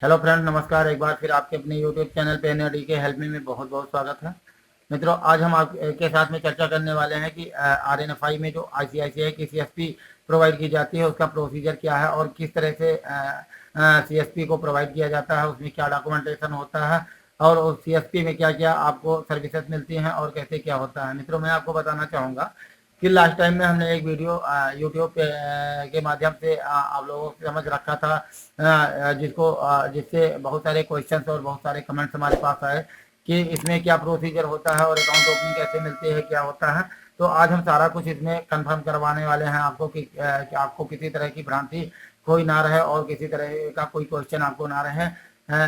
Hello friend, नमस्कार। एक बार फिर आपके अपने यूट्यूब चैनल पे एनआरडी के हेल्प मी में बहुत बहुत स्वागत है। मित्रों, आज हम आपके साथ में चर्चा करने वाले हैं कि आरएनएफआई में जो आईसीआईसीआई की सीएसपी प्रोवाइड की जाती है उसका प्रोसीजर क्या है और किस तरह से सीएसपी को प्रोवाइड किया जाता है, उसमें क्या डॉक्यूमेंटेशन होता है और उस सीएसपी में क्या क्या आपको सर्विसेज मिलती हैं और कैसे क्या होता है। मित्रों, मैं आपको बताना चाहूँगा कि लास्ट टाइम में हमने एक वीडियो यूट्यूब पे के माध्यम से आप लोगों को समझ रखा था, जिससे बहुत सारे क्वेश्चंस और बहुत सारे कमेंट्स हमारे पास आए कि इसमें क्या प्रोसीजर होता है और अकाउंट ओपनिंग कैसे मिलती है, क्या होता है। तो आज हम सारा कुछ इसमें कंफर्म करवाने वाले हैं आपको कि आपको किसी तरह की भ्रांति कोई ना रहे और किसी तरह का कोई क्वेश्चन आपको ना रहे।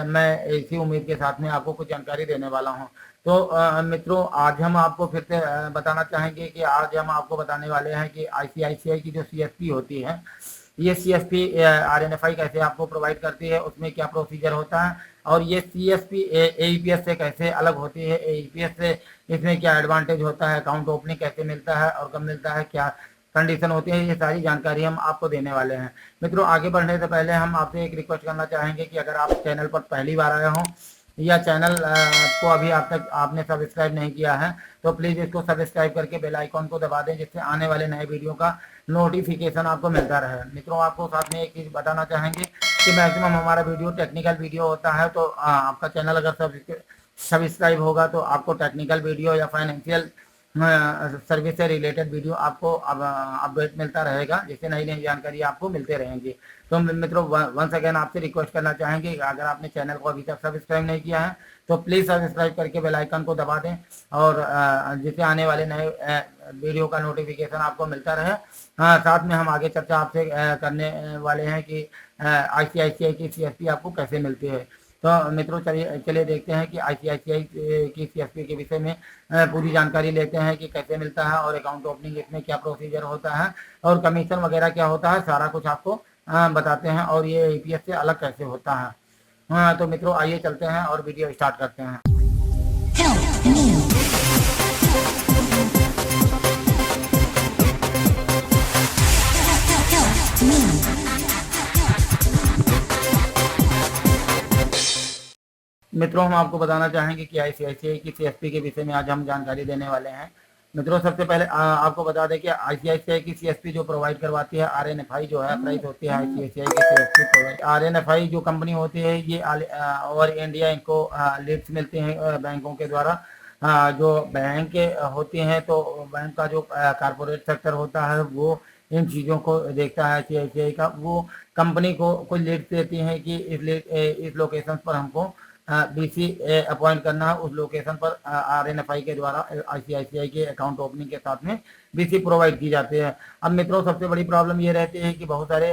मैं इसी उम्मीद के साथ में आपको कुछ जानकारी देने वाला हूँ। तो मित्रों, आज हम आपको फिर से बताना चाहेंगे कि आज हम आपको बताने वाले हैं कि आईसीआईसीआई की जो सीएसपी होती है, ये सीएसपी आरएनएफआई कैसे आपको प्रोवाइड करती है, उसमें क्या प्रोसीजर होता है और ये सीएसपी एईपीएस से कैसे अलग होती है, एईपीएस से इसमें क्या एडवांटेज होता है, अकाउंट ओपनिंग कैसे मिलता है और कब मिलता है, क्या कंडीशन होती है, ये सारी जानकारी हम आपको देने वाले हैं। मित्रों, आगे बढ़ने से पहले हम आपसे एक रिक्वेस्ट करना चाहेंगे कि अगर आप चैनल पर पहली बार आए हों या चैनल को अभी आप तक आपने सब्सक्राइब नहीं किया है तो प्लीज़ इसको सब्सक्राइब करके बेल आइकॉन को दबा दें, जिससे आने वाले नए वीडियो का नोटिफिकेशन आपको मिलता रहे। मित्रों, आपको साथ में एक चीज़ बताना चाहेंगे कि मैक्सिमम हमारा वीडियो टेक्निकल वीडियो होता है, तो आपका चैनल अगर सब्सक्राइब होगा तो आपको टेक्निकल वीडियो या फाइनेंशियल सर्विस से रिलेटेड वीडियो आपको अपडेट मिलता रहेगा, जिससे नई नई जानकारी आपको मिलते रहेंगी। तो मित्रों, वंस अगेन आपसे रिक्वेस्ट करना चाहेंगे कि अगर आपने चैनल को अभी तक सब्सक्राइब नहीं किया है तो प्लीज़ सब्सक्राइब करके बेल आइकन को दबा दें और जिससे आने वाले नए वीडियो का नोटिफिकेशन आपको मिलता रहे। हाँ, साथ में हम आगे चर्चा आपसे करने वाले हैं कि आईसीआईसीआई की सीएसपी आपको कैसे मिलती है। तो मित्रों, चलिए चलिए देखते हैं कि आईसीआईसीआई की सीएसपी के विषय में पूरी जानकारी लेते हैं कि कैसे मिलता है और अकाउंट ओपनिंग इसमें क्या प्रोसीजर होता है और कमीशन वगैरह क्या होता है, सारा कुछ आपको बताते हैं और ये एईपीएस से अलग कैसे होता है। हाँ, तो मित्रों आइए चलते हैं और वीडियो स्टार्ट करते हैं। मित्रों, हम आपको बताना चाहेंगे कि आईसीआईसीआई की सीएसपी के विषय में आज हम जानकारी देने वाले हैं। मित्रों, सबसे पहले आपको बता दें कि आईसीआईसीआई की सीएसपी जो प्रोवाइड करवाती है आरएनएफआई जो है प्राइस होती है आईसीआईसीआई की सीएसपी प्रोवाइड। आरएनएफआई जो कंपनी होती है ये ओवर इंडिया इनको लीड्स मिलते हैं बैंकों के द्वारा। जो बैंक होती हैं तो बैंक का जो कारपोरेट सेक्टर होता है वो इन चीज़ों को देखता है। आईसीआईसीआई का वो कंपनी को कोई लीड देती है कि इस लोकेशन पर हमको बीसी अपॉइंट करना है, उस लोकेशन पर आरएनएफआई के द्वारा आईसीआईसीआई के अकाउंट ओपनिंग के साथ में बीसी प्रोवाइड की जाती है। अब मित्रों, सबसे बड़ी प्रॉब्लम ये रहती है कि बहुत सारे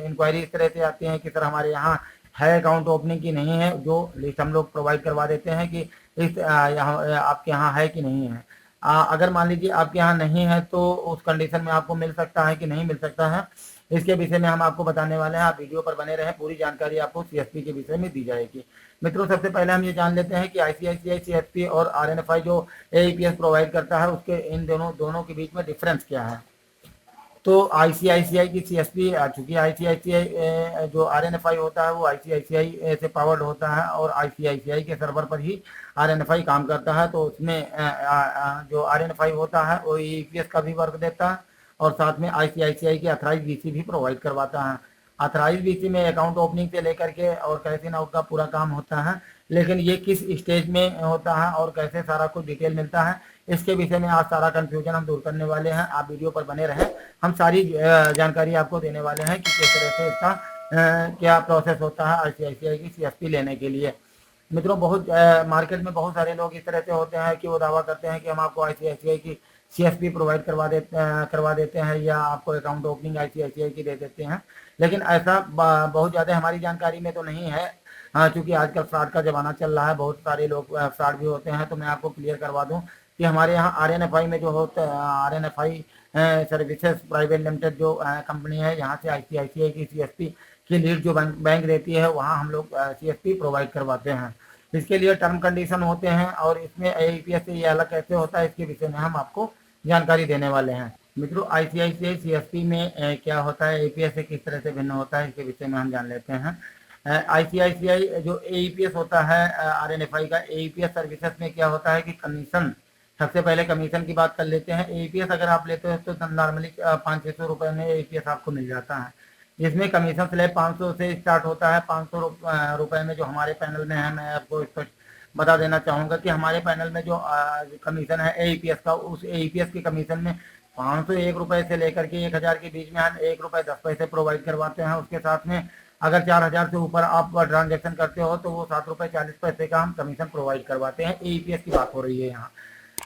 इंक्वायरी इस तरह से आती हैं कि सर हमारे यहाँ है अकाउंट ओपनिंग की नहीं है, जो लिस्ट हम लोग प्रोवाइड करवा देते हैं कि इस यहाँ आपके यहाँ है कि नहीं है। अगर मान लीजिए आपके यहाँ नहीं है तो उस कंडीशन में आपको मिल सकता है कि नहीं मिल सकता है, इसके विषय में हम आपको बताने वाले हैं। आप वीडियो पर बने रहें, पूरी जानकारी आपको सीएसपी के विषय में दी जाएगी। मित्रों, सबसे पहले हम ये जान लेते हैं कि आईसीआईसीआई सीएसपी और आरएनएफआई जो एईपीएस प्रोवाइड करता है उसके इन दोनों के बीच में डिफरेंस क्या है। तो आईसीआईसीआई की सीएसपी, चूंकि आईसीआईसीआई जो आरएनएफआई होता है वो आईसीआईसीआई से पावर्ड होता है और आईसीआईसीआई के सर्वर पर ही आरएनएफआई काम करता है, तो उसमें जो आरएनएफआई होता है वो ईपीएस का भी वर्क देता है और साथ में आईसीआईसीआई की अथराइज बीसी भी प्रोवाइड करवाता है। अथराइज बीसी में अकाउंट ओपनिंग से लेकर के और कैशिंग आउट का पूरा काम होता है, लेकिन ये किस स्टेज में होता है और कैसे सारा कुछ डिटेल मिलता है, इसके विषय में आज सारा कंफ्यूजन हम दूर करने वाले हैं। आप वीडियो पर बने रहें, हम सारी जानकारी आपको देने वाले हैं कि किस तरह से इसका क्या प्रोसेस होता है आईसीआईसीआई की सीएसपी लेने के लिए। मित्रों, बहुत मार्केट में बहुत सारे लोग इस तरह से होते हैं कि वो दावा करते हैं कि हम आपको आईसीआईसीआई की सीएसपी प्रोवाइड करवा देते हैं या आपको अकाउंट ओपनिंग आईसीआईसीआई की दे देते हैं, लेकिन ऐसा बहुत ज़्यादा हमारी जानकारी में तो नहीं है। हाँ, चूँकि आजकल फ्रॉड का ज़माना चल रहा है, बहुत सारे लोग फ्रॉड भी होते हैं, तो मैं आपको क्लियर करवा दूँ कि हमारे यहाँ आरएनएफआई में जो होता है आरएनएफआई सर्विसेज प्राइवेट लिमिटेड जो कंपनी है, यहाँ से आईसीआईसीआई की सीएसपी की लीड जो बैंक देती है वहाँ हम लोग सीएसपी प्रोवाइड करवाते हैं। इसके लिए टर्म कंडीशन होते हैं और इसमें एईपीएस से ये अलग कैसे होता है इसके विषय में हम आपको जानकारी देने वाले हैं। मित्रों, आईसीआईसीआई सीएसपी में क्या होता है, एईपीएस से किस तरह से भिन्न होता है, इसके विषय में हम जान लेते हैं। आईसीआईसीआई जो एईपीएस होता है, आरएनएफआई का एईपीएस सर्विसेज में क्या होता है कि कमीशन, सबसे पहले कमीशन की बात कर लेते हैं। एईपीएस अगर आप लेते हो तो नॉर्मली 500-600 रुपए में एईपीएस आपको मिल जाता है, जिसमें कमीशन स्लैब 500 से स्टार्ट होता है। 500 रुपए में जो हमारे पैनल में है, मैं आपको स्पष्ट बता देना चाहूंगा कि हमारे पैनल में जो कमीशन है एईपीएस का, उस एईपीएस के कमीशन में 501 रुपए से लेकर के 1000 के बीच में हम 1 रुपए 10 पैसे प्रोवाइड करवाते हैं। उसके साथ में अगर 4000 से ऊपर आप ट्रांजेक्शन करते हो तो वो 7 रुपए 40 पैसे का हम कमीशन प्रोवाइड करवाते हैं। एईपीएस की बात हो रही है यहाँ।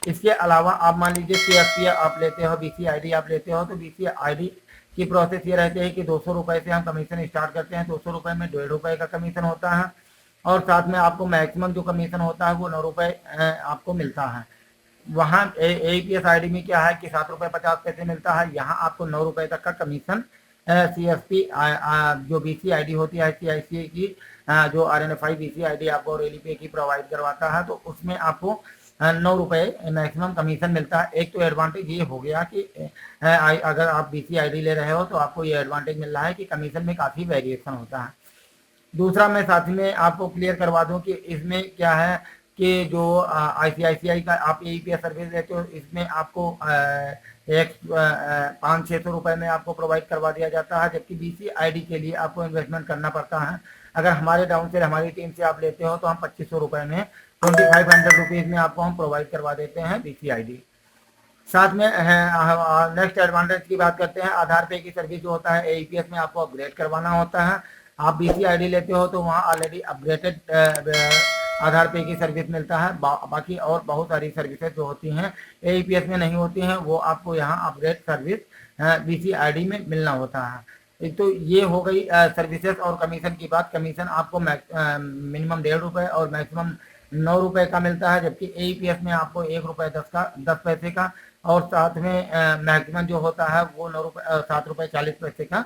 इसके अलावा आप मान लीजिए सीएसपी आप लेते हो, बीसीआईडी आप लेते हो, तो बीसीआईडी की प्रोसेस ये रहती है कि 200 रुपए से हम कमीशन स्टार्ट करते हैं। 200 रुपए में 1.5 रुपए का कमीशन होता है, और साथ में आपको मैक्सिमम जो कमीशन होता है वो 9 रुपए आपको मिलता है। वहाँ एईपीएस आईडी में क्या है कि 7 रुपए 50 पैसे मिलता है, यहाँ आपको 9 रुपए तक का कमीशन सीएसपी जो बीसीआईडी होती है आईसीआईसीआई की, जो आरएनएफआई बीसीआईडी आपको रेली पे की प्रोवाइड करवाता है, तो उसमें आपको 9 रुपए मैक्सिमम कमीशन मिलता है। एक तो एडवांटेज ये हो गया कि अगर आप बीसीआईडी ले रहे हो तो आपको ये एडवांटेज मिल रहा है कि कमीशन में काफ़ी वेरिएशन होता है। दूसरा मैं साथ में आपको क्लियर करवा दूं कि इसमें क्या है कि जो आईसीआईसीआई का आप एईपीएस सर्विस लेते हो, इसमें आपको एक 500-600 रुपए में आपको प्रोवाइड करवा दिया जाता है, जबकि बीसीआईडी के लिए आपको इन्वेस्टमेंट करना पड़ता है। अगर हमारे डाउन से हमारी टीम से आप लेते हो तो हम 2500 रुपए में 2500 रुपीज़ में आपको हम प्रोवाइड करवा देते हैं बीसीआईडी। साथ में नेक्स्ट एडवांटेज की बात करते हैं। आधार पे की सर्विस जो होता है एईपीएस में आपको अपग्रेड करवाना होता है। आप बीसीआईडी लेते हो तो वहाँ ऑलरेडी अपग्रेडेड आधार पे की सर्विस मिलता है। बाकी और बहुत सारी सर्विसेज जो होती हैं एईपीएस में नहीं होती हैं, वो आपको यहाँ अपग्रेड सर्विस बीसीआईडी में मिलना होता है। एक तो ये हो गई सर्विसेज और कमीशन की बात। कमीशन आपको मिनिमम 1.5 रुपए और मैक्सिमम 9 रुपए का मिलता है, जबकि एईपीएस में आपको 1 रुपए 10 पैसे का, और साथ में मैक्सिमम जो होता है वो 7 रुपए 40 पैसे का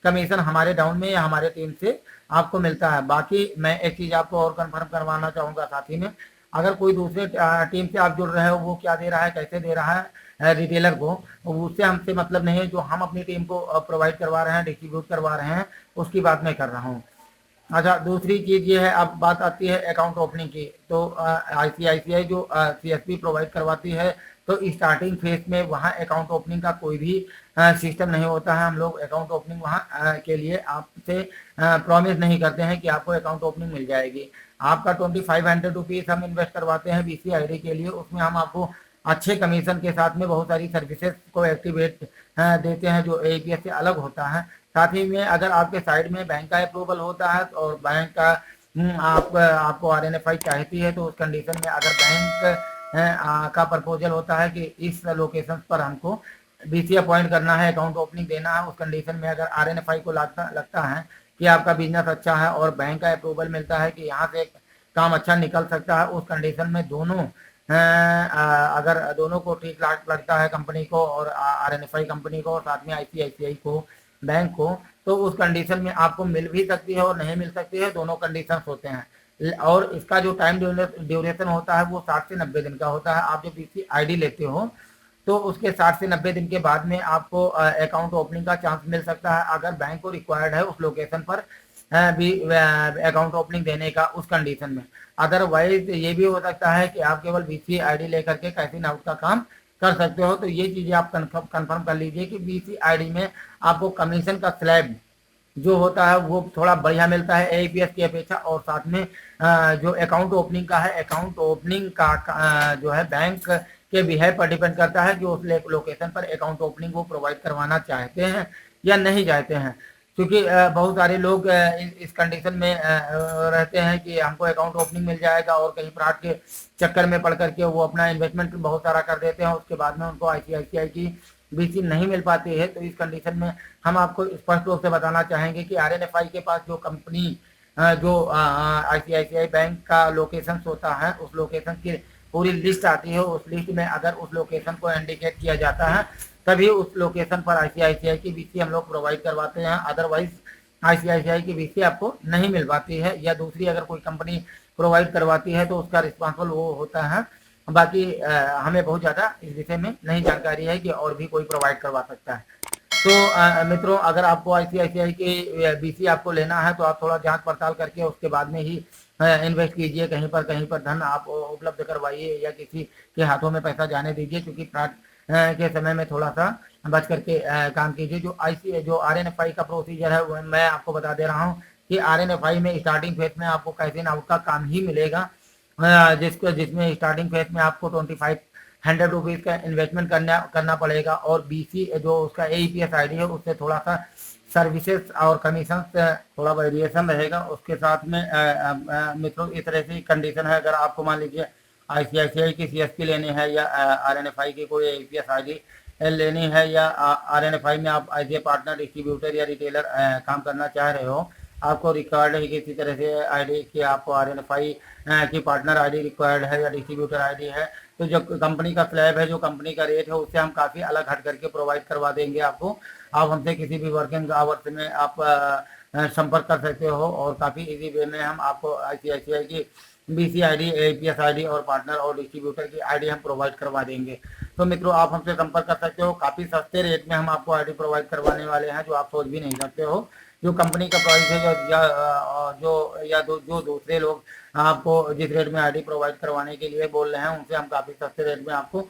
कमीशन हमारे डाउन में या हमारे टीम से आपको मिलता है। बाकी मैं एक चीज़ आपको और कंफर्म करवाना चाहूँगा साथी में, अगर कोई दूसरे टीम से आप जुड़ रहे हो, वो क्या दे रहा है कैसे दे रहा है रिटेलर को, उससे हमसे मतलब नहीं है। जो हम अपनी टीम को प्रोवाइड करवा रहे हैं, डिस्ट्रीब्यूट करवा रहे हैं, उसकी बात मैं कर रहा हूँ। अच्छा, दूसरी चीज़ ये है, अब बात आती है अकाउंट ओपनिंग की। तो आईसीआईसीआई जो सीएसपी प्रोवाइड करवाती है, तो स्टार्टिंग फेज में वहाँ अकाउंट ओपनिंग का कोई भी सिस्टम नहीं होता है। हम लोग अकाउंट ओपनिंग वहाँ के लिए आपसे प्रॉमिस नहीं करते हैं कि आपको अकाउंट ओपनिंग मिल जाएगी। आपका 2500 रुपीज़ हम इन्वेस्ट करवाते हैं बीसीआईडी के लिए, उसमें हम आपको अच्छे कमीशन के साथ में बहुत सारी सर्विसेज को एक्टिवेट देते हैं जो एईपीएस से अलग होता है। साथ ही में अगर आपके साइड में बैंक का अप्रूवल होता है और बैंक का आपको आरएनएफआई चाहती है, तो उस कंडीशन में अगर बैंक का प्रपोजल होता है कि इस लोकेशन पर हमको बीसी अपॉइंट करना है, अकाउंट ओपनिंग देना है, उस कंडीशन में अगर आरएनएफआई को लगता है कि आपका बिजनेस अच्छा है और बैंक का अप्रूवल मिलता है कि यहाँ से काम अच्छा निकल सकता है, उस कंडीशन में दोनों अगर दोनों को ठीक लगता है, कंपनी को और आरएनएफआई कंपनी को और साथ में आईसीआईसीआई को, बैंक को, तो उस कंडीशन में आपको मिल भी सकती है और नहीं मिल सकती है, दोनों कंडीशन होते हैं। और इसका जो टाइम ड्यूरेशन होता है वो 60 से 90 दिन का होता है। आप जो बीसीआईडी लेते हो तो उसके 60 से 90 दिन के बाद में आपको अकाउंट ओपनिंग का चांस मिल सकता है, अगर बैंक को रिक्वायर्ड है उस लोकेशन पर भी अकाउंट ओपनिंग देने का, उस कंडीशन में। अदरवाइज ये भी हो सकता है कि आप केवल बीसीआईडी लेकर के कैशिंग आउट का काम कर सकते हो। तो ये चीज़ें आप कंफर्म कर लीजिए कि बीसीआईडी में आपको कमीशन का स्लैब जो होता है वो थोड़ा बढ़िया मिलता है एईपीएस की अपेक्षा, और साथ में जो अकाउंट ओपनिंग का है, अकाउंट ओपनिंग का जो है बैंक के बिहेव पर डिपेंड करता है कि उस लोकेशन पर अकाउंट ओपनिंग वो प्रोवाइड करवाना चाहते हैं या नहीं चाहते हैं। क्योंकि बहुत सारे लोग इस कंडीशन में रहते हैं कि हमको अकाउंट ओपनिंग मिल जाएगा और कहीं फ्रॉड के चक्कर में पड़ करके वो अपना इन्वेस्टमेंट बहुत सारा कर देते हैं, उसके बाद में उनको आईसीआईसीआई की बीसी नहीं मिल पाती है। तो इस कंडीशन में हम आपको स्पष्ट रूप से बताना चाहेंगे कि आरएनएफआई के पास जो कंपनी जो आईसीआईसीआई बैंक का लोकेशन होता है, उस लोकेशन की पूरी लिस्ट आती है। उस लिस्ट में अगर उस लोकेशन को इंडिकेट किया जाता है तभी उस लोकेशन पर आईसीआईसीआई की बीसी हम लोग प्रोवाइड करवाते हैं, अदरवाइज आईसीआईसीआई की बीसी आपको नहीं मिल पाती है, या दूसरी अगर कोई कंपनी प्रोवाइड करवाती है तो उसका रिस्पॉन्सिबल वो होता है। बाकी हमें बहुत ज़्यादा इस विषय में नहीं जानकारी है कि और भी कोई प्रोवाइड करवा सकता है। तो मित्रों, अगर आपको आईसीआईसीआई के बीसी आपको लेना है तो आप थोड़ा जांच पड़ताल करके उसके बाद में ही इन्वेस्ट कीजिए। कहीं पर धन आप उपलब्ध करवाइए या किसी के हाथों में पैसा जाने दीजिए, क्योंकि फ्रॉड के समय में थोड़ा सा बच करके काम कीजिए। जो आरएनएफआई का प्रोसीजर है वो मैं आपको बता दे रहा हूँ कि आरएनएफआई में स्टार्टिंग फेज में आपको कैश इन आउट का काम ही मिलेगा, जिसमें स्टार्टिंग फेज में आपको 2500 रुपीज का इन्वेस्टमेंट करना पड़ेगा, और बीसी जो उसका एईपीएस आईडी है उससे थोड़ा सा सर्विसेज और कमीशन थोड़ा वेरिएशन रहेगा उसके साथ में। मित्रों, इस तरह से कंडीशन है। अगर आपको मान लीजिए आईसीआईसीआई की सीएसपी लेनी है या आरएनएफआई की कोई एईपीएस आईडी लेनी है, या आरएनएफआई में आप एज ए पार्टनर, डिस्ट्रीब्यूटर या रिटेलर काम करना चाह रहे हो, आपको रिक्वायर्ड है कि किसी तरह से आईडी कि आपको आरएनएफआई की पार्टनर आईडी रिक्वायर्ड है या डिस्ट्रीब्यूटर आईडी है, तो जो कंपनी का स्लैब है, जो कंपनी का रेट है, उससे हम काफ़ी अलग हट करके प्रोवाइड करवा देंगे आपको। आप हमसे किसी भी वर्किंग आवर्स में आप संपर्क कर सकते हो, और काफ़ी इजी वे में हम आपको आईसीआईसीआई की बीसी आईडी, एपीएस आईडी और पार्टनर और डिस्ट्रीब्यूटर की आईडी हम प्रोवाइड करवा देंगे। तो मित्रों, आप हमसे संपर्क कर सकते हो। काफ़ी सस्ते रेट में हम आपको आईडी प्रोवाइड करवाने वाले हैं, जो आप सोच भी नहीं सकते हो। जो कंपनी का प्राइस है, जो दूसरे लोग आपको जिस रेट में आईडी प्रोवाइड करवाने के लिए बोल रहे हैं, उनसे हम काफ़ी सस्ते रेट में आपको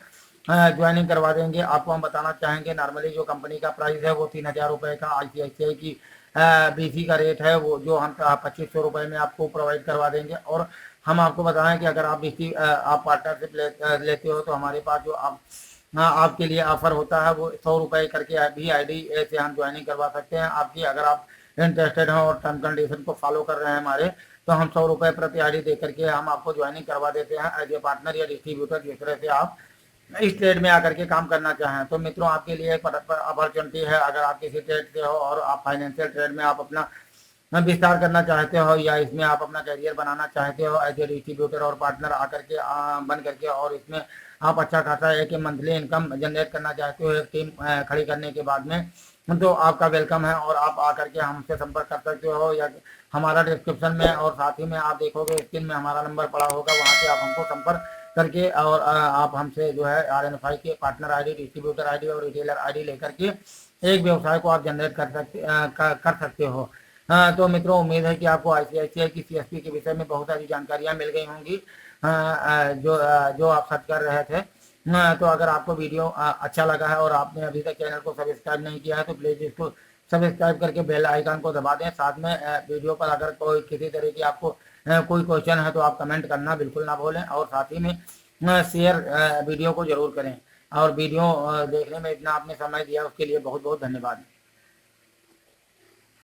ज्वाइनिंग करवा देंगे। आपको हम बताना चाहेंगे, नॉर्मली जो कंपनी का प्राइस है वो 3000 रुपये का आईसीआईसीआई की बीसी का रेट है, वो जो हम 2500 रुपये में आपको प्रोवाइड करवा देंगे। और हम आपको बताएं कि अगर आप बीसी आप पार्टनरशिप लेते हो, तो हमारे पास जो आप आपके लिए ऑफर होता है वो 100 रुपये करके भी आईडी से हम ज्वाइनिंग करवा सकते हैं आपकी। अगर आप इंटरेस्टेड हैं और टर्म कंडीशन को फॉलो कर रहे हैं हमारे, तो हम 100 रुपये प्रति आईडी दे करके हम आपको ज्वाइनिंग करवा देते हैं एज ए पार्टनर या डिस्ट्रीब्यूटर, जिस तरह से आप इस ट्रेड में आकर के काम करना चाहें। तो मित्रों, आपके लिए एक अपॉर्चुनिटी है। अगर आप किसी ट्रेड से हो और आप फाइनेंशियल ट्रेड में आप अपना विस्तार करना चाहते हो, या इसमें आप अपना करियर बनाना चाहते हो एज ए डिस्ट्रीब्यूटर और पार्टनर आकर के बन करके, और इसमें आप अच्छा खासा एक मंथली इनकम जनरेट करना चाहते हो एक टीम खड़ी करने के बाद में, तो आपका वेलकम है। और आप आकर के हमसे संपर्क कर सकते हो, या हमारा डिस्क्रिप्शन में और साथ ही में आप देखोगे स्क्रीन में हमारा नंबर पड़ा होगा, वहाँ से आप हमको संपर्क करके और आप हमसे जो है आरएनएफआई के पार्टनर आईडी, डिस्ट्रीब्यूटर आईडी और रिटेलर आईडी लेकर के एक व्यवसाय को आप जनरेट कर सकते हो। तो मित्रों, उम्मीद है कि आपको आईसीआईसीआई की सीएसपी के विषय में बहुत सारी जानकारियां मिल गई होंगी जो आप सर्च कर रहे थे। तो अगर आपको वीडियो अच्छा लगा है और आपने अभी तक चैनल को सब्सक्राइब नहीं किया है, तो प्लीज़ इसको सब्सक्राइब करके बेल आइकन को दबा दें। साथ में वीडियो पर अगर कोई किसी तरह की आपको कोई क्वेश्चन है तो आप कमेंट करना बिल्कुल ना भूलें, और साथ ही में शेयर वीडियो को ज़रूर करें। और वीडियो देखने में इतना आपने समय दिया उसके लिए बहुत बहुत धन्यवाद।